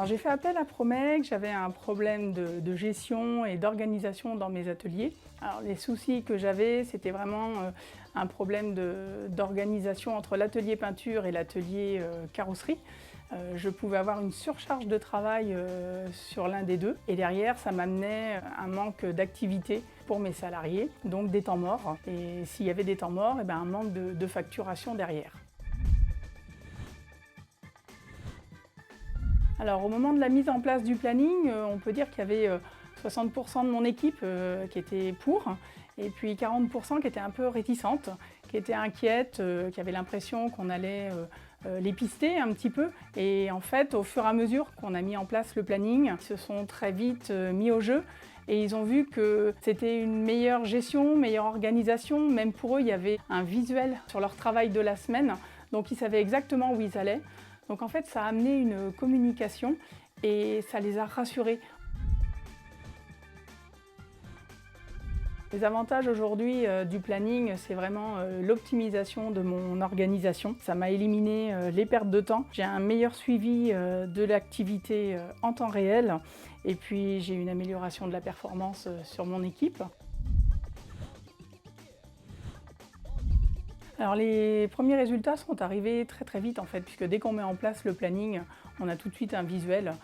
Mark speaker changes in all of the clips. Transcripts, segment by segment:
Speaker 1: Alors j'ai fait appel à Promec, j'avais un problème de gestion et d'organisation dans mes ateliers. Alors les soucis que j'avais, c'était vraiment un problème d'organisation entre l'atelier peinture et l'atelier carrosserie. Je pouvais avoir une surcharge de travail sur l'un des deux et derrière ça m'amenait un manque d'activité pour mes salariés, donc des temps morts. Et s'il y avait des temps morts, un manque de facturation derrière. Alors au moment de la mise en place du planning, on peut dire qu'il y avait 60% de mon équipe qui était pour, et puis 40% qui étaient un peu réticentes, qui étaient inquiètes, qui avaient l'impression qu'on allait les pister un petit peu. Et en fait, au fur et à mesure qu'on a mis en place le planning, ils se sont très vite mis au jeu et ils ont vu que c'était une meilleure gestion, meilleure organisation. Même pour eux, il y avait un visuel sur leur travail de la semaine, donc ils savaient exactement où ils allaient. Donc en fait, ça a amené une communication et ça les a rassurés. Les avantages aujourd'hui du planning, c'est vraiment l'optimisation de mon organisation. Ça m'a éliminé les pertes de temps. J'ai un meilleur suivi de l'activité en temps réel et puis j'ai une amélioration de la performance sur mon équipe. Alors les premiers résultats sont arrivés très vite en fait, puisque dès qu'on met en place le planning, on a tout de suite un visuel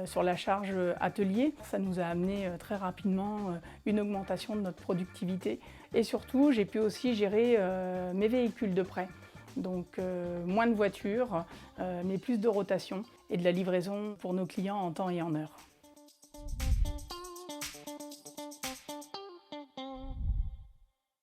Speaker 1: sur la charge atelier. Ça nous a amené très rapidement une augmentation de notre productivité. Et surtout, j'ai pu aussi gérer mes véhicules de prêt. Donc moins de voitures, mais plus de rotation et de la livraison pour nos clients en temps et en heure.